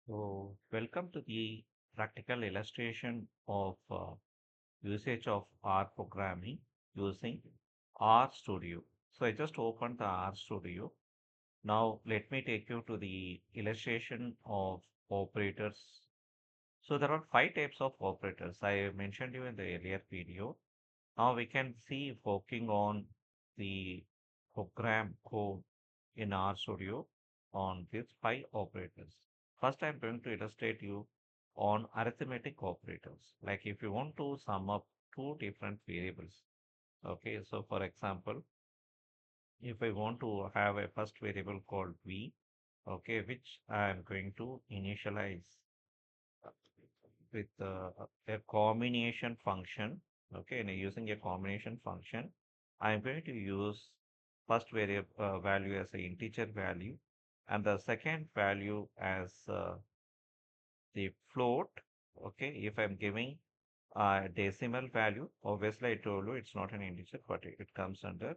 So, welcome to the practical illustration of usage of R programming using R Studio. So, I just opened the R Studio. Now, let me take you to the illustration of operators. So, there are five types of operators. I mentioned you in the earlier video. Now, we can see working on the program code in R Studio on these five operators. First, I'm going to illustrate you on arithmetic operators. Like if you want to sum up two different variables. Okay, so for example, if I want to have a first variable called v, okay, which I'm going to initialize uh, with a combination function. Okay, and using a combination function, I'm going to use first variable value as an integer value and the second value as the float. Okay, if I'm giving a decimal value, obviously I told you it's not an integer, but it comes under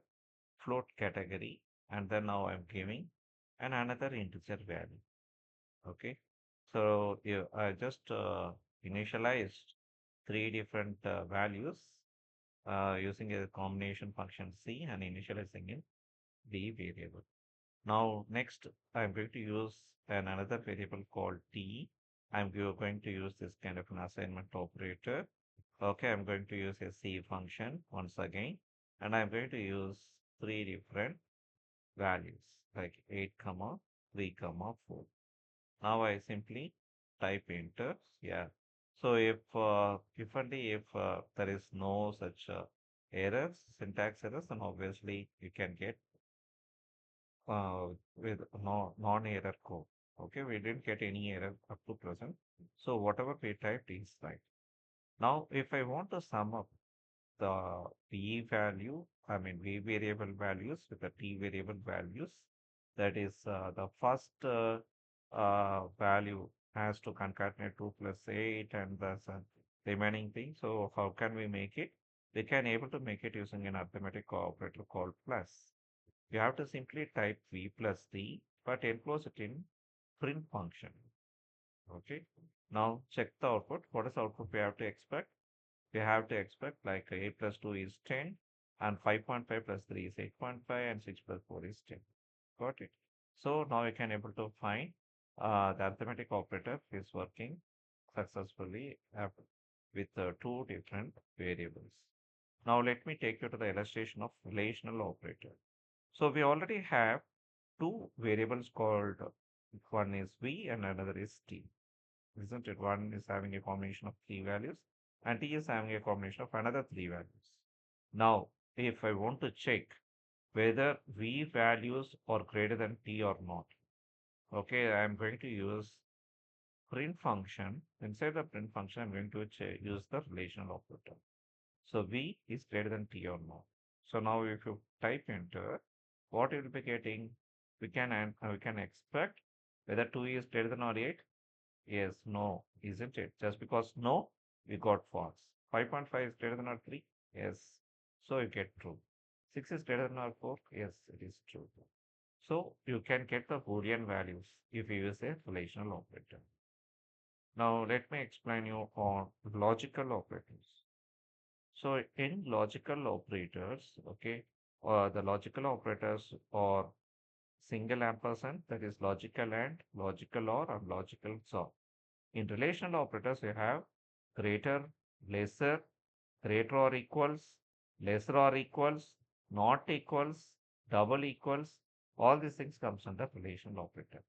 float category. And then now I'm giving another integer value. Okay, so yeah, I just initialized three different values using a combination function C and initializing in the variable. Now, next, I'm going to use another variable called t. Going to use this kind of an assignment operator. Okay, I'm going to use a C function once again, and I'm going to use three different values like 8 comma 3 comma 4. Now I simply type enter. Yeah. So if only if there is no such errors, syntax errors, then obviously you can get with no non-error code. Okay, we didn't get any error up to present. So whatever we typed is right. Now, if I want to sum up the v value, I mean v variable values with the t variable values, that is the first value has to concatenate 2 plus 8 and the remaining thing. So how can we make it? We can able to make it using an arithmetic operator called plus. You have to simply type v plus t, but enclose it in print function. Okay. Now check the output. What is the output we have to expect? We have to expect like 8 plus 2 is 10 and 5.5 plus 3 is 8.5 and 6 plus 4 is 10. Got it. So now you can able to find the arithmetic operator is working successfully with two different variables. Now let me take you to the illustration of relational operator. So we already have two variables called one is v and another is t, isn't it? One is having a combination of three values and t is having a combination of another three values. Now, if I want to check whether v values are greater than t or not, okay, I'm going to use print function. Inside the print function, I'm going to use the relational operator. So v is greater than t or not. So now if you type enter, what you will be getting, we can expect whether 2 is greater than or 8. Yes, no, isn't it? Just because no, we got false. 5.5 is greater than or 3. Yes, so you get true. 6 is greater than or 4. Yes, it is true. So you can get the Boolean values if you use a relational operator. Now let me explain you on logical operators. So in logical operators, okay, the logical operators are single ampersand, that is logical and, logical or, and logical so. In relational operators, you have greater, lesser, greater or equals, lesser or equals, not equals, double equals. All these things comes under relational operator.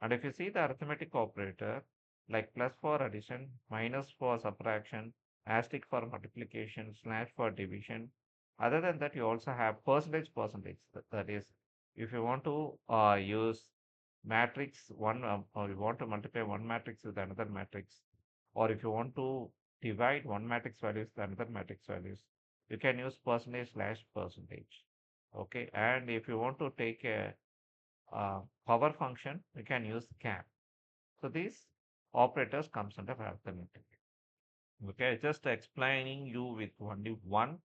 And if you see the arithmetic operator, like plus for addition, minus for subtraction, asterisk for multiplication, slash for division. Other than that, you also have percentage percentage. That is, if you want to use matrix one, or you want to multiply one matrix with another matrix, or if you want to divide one matrix values with another matrix values, you can use percentage slash percentage. Okay, and if you want to take a power function, we can use cap. So these operators comes under arithmetic. Okay, just explaining you with only one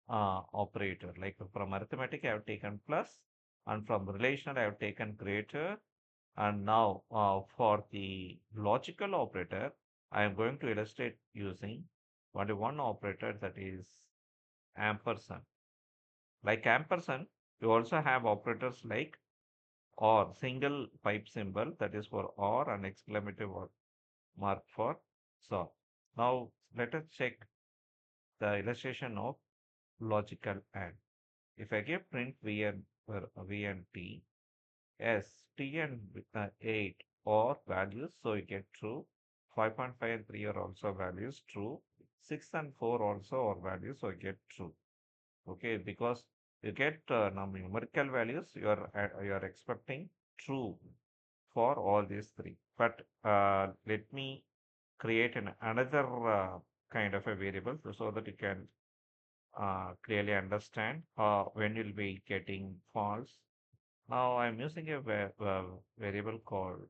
operator. Like from arithmetic, I have taken plus, and from relational, I have taken greater, And now for the logical operator, I am going to illustrate using only one operator, that is ampersand. Like ampersand, you also have operators like or, single pipe symbol, that is for or, and exclamative mark for so. Now let us check the illustration of logical and. If I give print v and v and t, yes, t and 8 or values, so you get true. 5.5 and 3 are also values, true. 6 and 4 also are values, so you get true. Okay, because you get numerical values, you are expecting true for all these three. But let me create another kind of a variable so that you can clearly understand when you'll be getting false. Now I'm using a variable called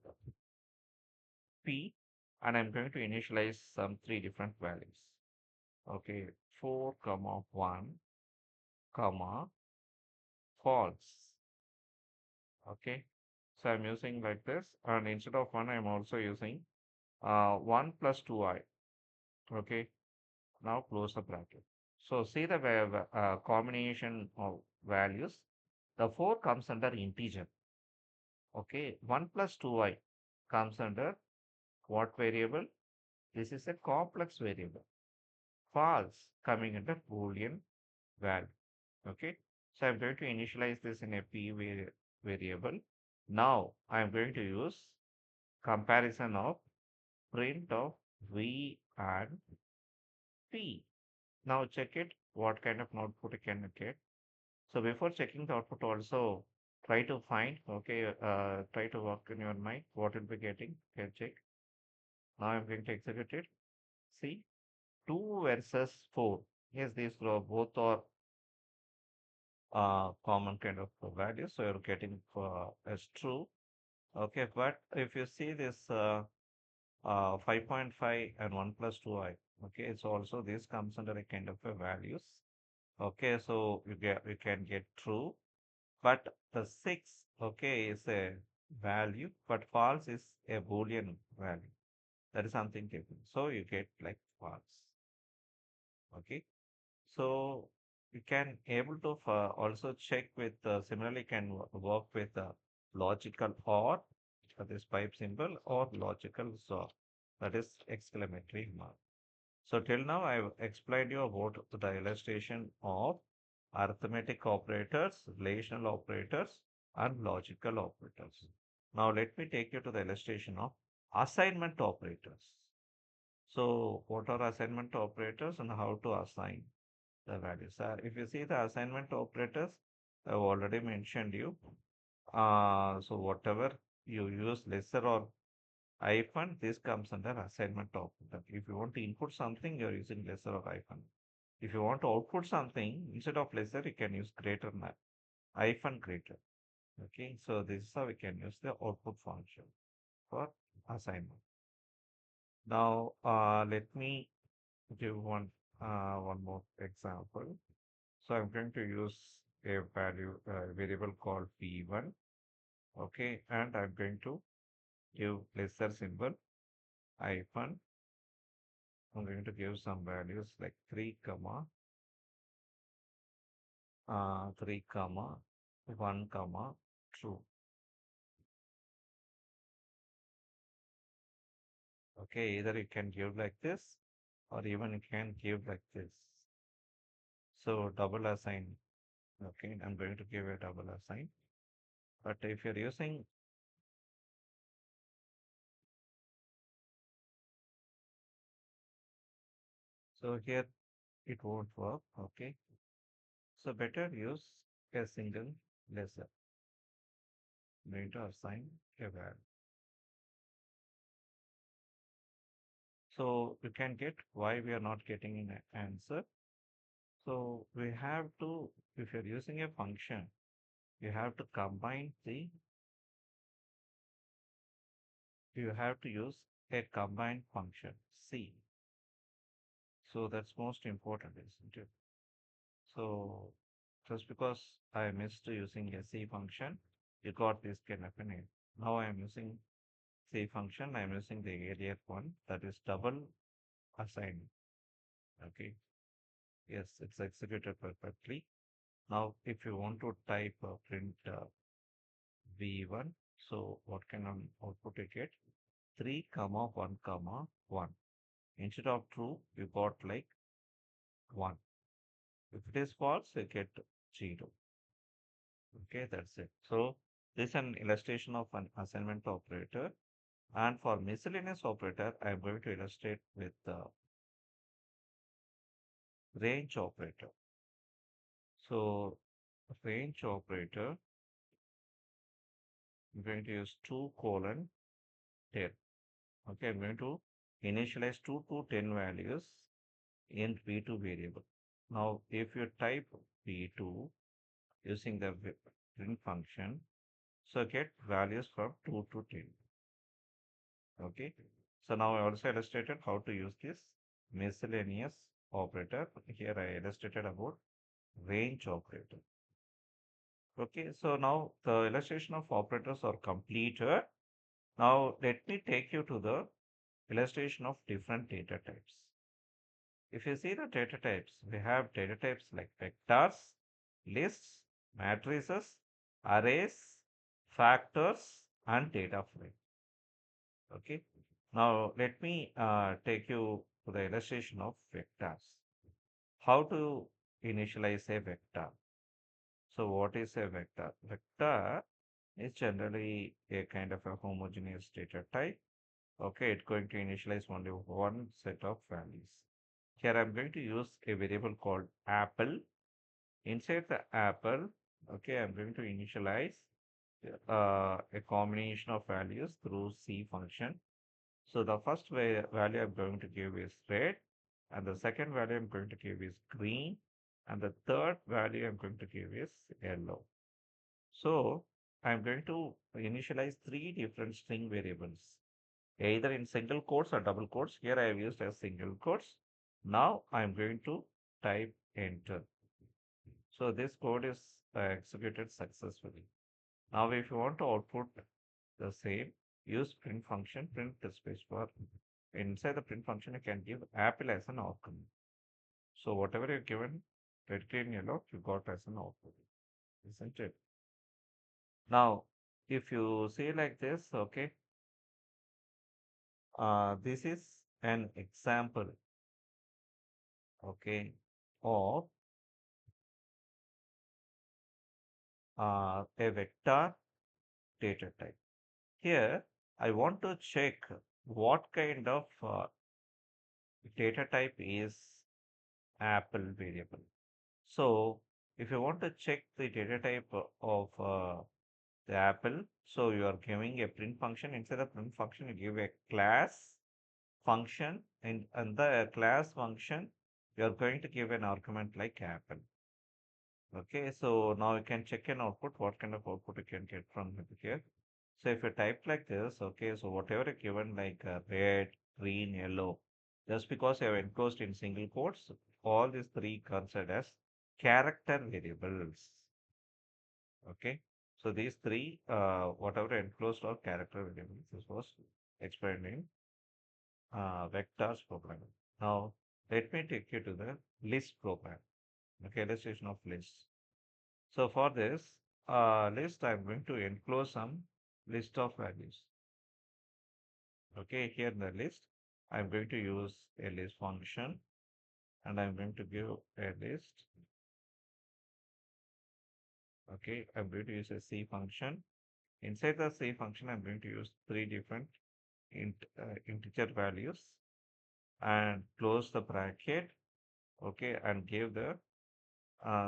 p, and I'm going to initialize some three different values. Okay, 4 comma 1 comma false. Okay, so I'm using like this, and instead of 1 I'm also using 1 plus 2i. Okay, now close the bracket. So see the combination of values. The 4 comes under integer. Okay, 1 plus 2i comes under what variable? This is a complex variable. False coming under Boolean value. Okay, so I'm going to initialize this in a variable. Now I'm going to use comparison of print of v and p. Now check it, what kind of output you can get. So before checking the output also, try to find, okay, try to work in your mind what will be getting. Okay, check. Now I'm going to execute it. See, 2 versus 4. Yes, these both are common kind of values, so you're getting as true. Okay, but if you see this 5.5 and 1 plus 2i, okay, it's also this comes under a kind of a values. Okay, so you can get true, but the 6, okay, is a value, but false is a Boolean value. That is something different. So you get like false. Okay, so you can able to also check with similarly can work with logical or, this pipe symbol, or logical so, that is exclamatory mark. So till now I've explained you about the illustration of arithmetic operators, relational operators, and logical operators. Now let me take you to the illustration of assignment operators. So what are assignment operators and how to assign the values? If you see the assignment operators, I've already mentioned you. So whatever you use lesser or hyphen, this comes under assignment operator. If you want to input something, you're using lesser or hyphen. If you want to output something, instead of lesser, you can use greater than hyphen greater. Okay, so this is how we can use the output function for assignment. Now, let me give one more example. So I'm going to use a value variable called p1. Okay, and I'm going to give lesser symbol hyphen. I'm going to give some values like 3 comma 3 comma 1 comma true. Okay, either you can give like this, or even you can give like this. So double assign. Okay, I'm going to give a double assign. But if you're using, so here it won't work. Okay, so better use a single lesser. I'm going to assign a value. So you can get why we are not getting an answer. So we have to, if you're using a function, you have to combine you have to use a combined function, C. So that's most important, isn't it? So just because I missed using a C function, you got this kind of an Now I am using C function. I am using the earlier one, that is double assign. Okay. Yes, it's executed perfectly. Now, if you want to type print V1, so what kind of output you get? 3 comma 1 comma 1. Instead of true, you got like 1. If it is false, you get 0. Okay, that's it. So this is an illustration of an assignment operator. And for miscellaneous operator, I am going to illustrate with the range operator. So range operator, I'm going to use 2 colon 10. Okay, I'm going to initialize 2 to 10 values in V2 variable. Now, if you type V2 using the print function, so get values from 2 to 10. Okay. So now I also illustrated how to use this miscellaneous operator. Here I illustrated about range operator. Okay. So now the illustration of operators are completed. Now let me take you to the illustration of different data types. If you see the data types, we have data types like vectors, lists, matrices, arrays, factors, and data frame. Okay. Now let me take you to the illustration of vectors. How to initialize a vector? So what is a vector? Vector is generally a kind of a homogeneous data type. Okay, it's going to initialize only one set of values. Here I'm going to use a variable called apple. Inside the apple, okay, I'm going to initialize a combination of values through C function. So the first value I'm going to give is red, and the second value I'm going to give is green, and the third value I'm going to give is yellow. So I'm going to initialize three different string variables, either in single quotes or double quotes. Here I have used as single quotes. Now I'm going to type enter. So this code is executed successfully. Now if you want to output the same, use print function, print the spacebar. Inside the print function, you can give apple as an outcome. So whatever you've given, red, green, yellow, you got as an output, isn't it? Now, if you say like this, okay, this is an example, okay, of a vector data type. Here, I want to check what kind of data type is apple variable. So, if you want to check the data type of the apple, so you are giving a print function. Instead of print function, you give a class function, and the class function, you are going to give an argument like apple. Okay, so now you can check an output, what kind of output you can get from here. So if you type like this, okay, so whatever is given like red, green, yellow, just because you have enclosed in single quotes, all these three considered as character variables. Okay, so these three, whatever enclosed or character variables, this was explained in vectors programming. Now, let me take you to the list program. Okay, illustration of list. So for this list, I'm going to enclose some list of values. Okay, here in the list, I'm going to use a list function, and I'm going to give a list. Okay, I'm going to use a C function. Inside the C function, I'm going to use three different integer values and close the bracket. Okay, and give the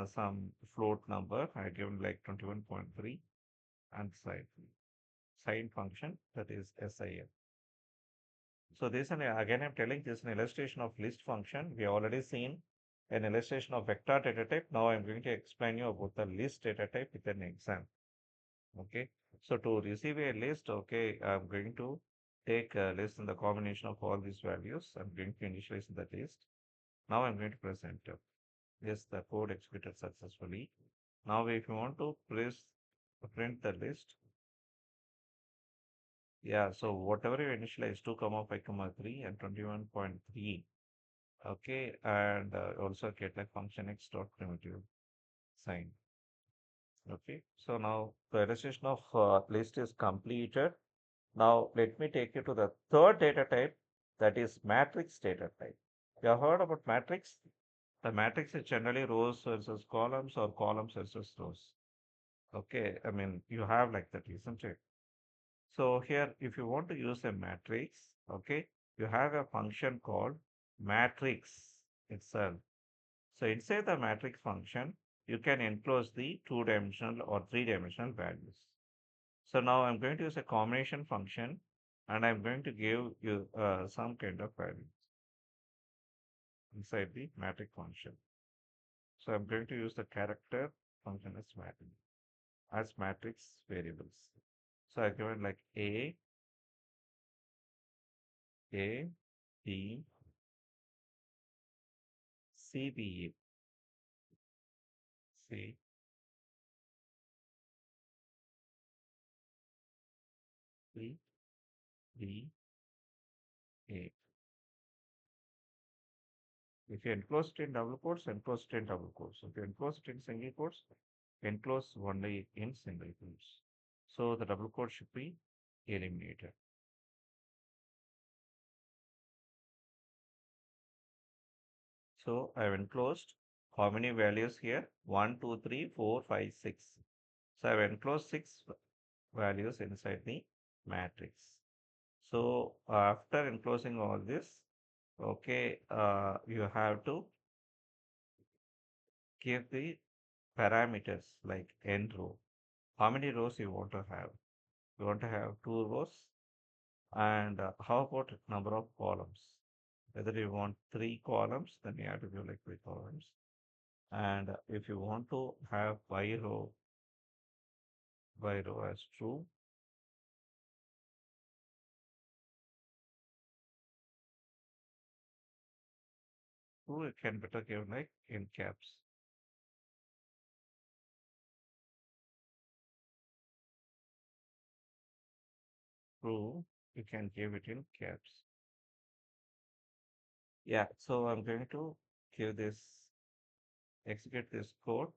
some float number. I given like 21.3 and sign function, that is SIN. So this and again I'm telling this an illustration of list function. We have already seen an illustration of vector data type. Now I'm going to explain you about the list data type with an example. Okay. So to receive a list, okay, I'm going to take a list in the combination of all these values. I'm going to initialize the list. Now I'm going to press enter. Yes, the code executed successfully. Now if you want to print the list, Yeah, so whatever you initialize 2 comma 5 comma 3 and 21.3. Okay, and also get like function x dot primitive sign. Okay, so now the illustration of list is completed. Now let me take you to the third data type, that is matrix data type. You have heard about matrix? The matrix is generally rows versus columns or columns versus rows. Okay, I mean you have like that, isn't it? So here, if you want to use a matrix, okay, you have a function called matrix itself. So inside the matrix function, you can enclose the two-dimensional or three-dimensional values. So now I'm going to use a combination function and I'm going to give you some kind of values inside the matrix function. So I'm going to use the character function as matrix variables. So I given like A, B, C, B, C, B, B, A. If you enclose it in double quotes, enclose it in double quotes. If you enclose it in single quotes, enclose only in single quotes. So the double quote should be eliminated. So I have enclosed how many values here? 1, 2, 3, 4, 5, 6. So I have enclosed 6 values inside the matrix. So after enclosing all this, okay, you have to give the parameters like n row. How many rows you want to have? You want to have 2 rows, and how about number of columns? Whether you want 3 columns, then you have to give like 3 columns. And if you want to have by row as true, true, you can better give like in caps. True, you can give it in caps. Yeah, so I'm going to give this, execute this code.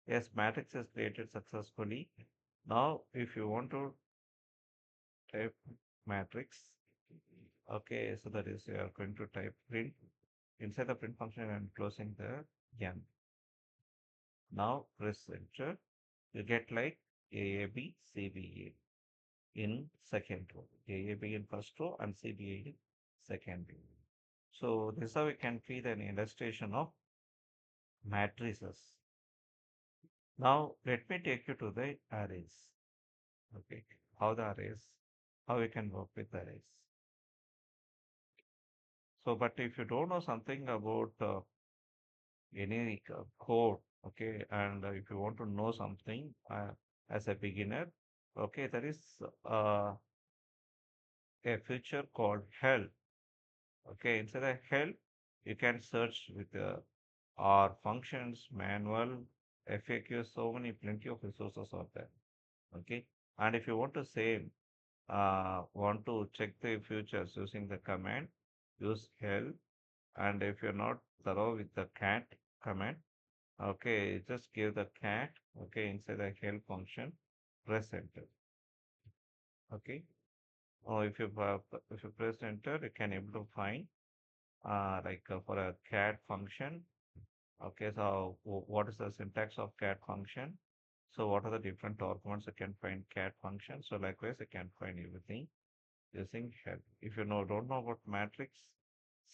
Yes, matrix is created successfully. Now, if you want to type matrix, okay, so that is you are going to type print. Inside the print function, I'm closing the n. Now press enter. You get like AAB, CBA in second row, AAB in first row, and CBA in second row. So this is how we can create an illustration of matrices. Now let me take you to the arrays. Okay, how the arrays, how we can work with arrays. So, but if you don't know something about any code, okay, and if you want to know something as a beginner, okay, there is uh, a feature called help. Okay, inside the help, you can search with our functions, manual, FAQ, so many, plenty of resources are there. Okay, and if you want to save, want to check the features using the command, use help. And if you're not thorough with the cat command, okay, just give the cat, okay, inside the help function, press enter. Okay, or if you press enter, you can able to find like for a cat function. Okay, so what is the syntax of cat function? So what are the different arguments you can find cat function? So likewise, you can find everything using help. If you don't know about matrix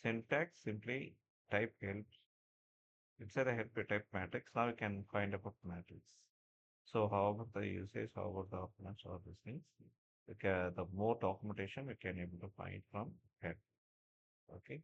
syntax, simply type help. Inside the help you type matrix. Now you can find about matrix. So how about the usage? How about the arguments? All these things. Okay, the more documentation we can able to find from help. Okay.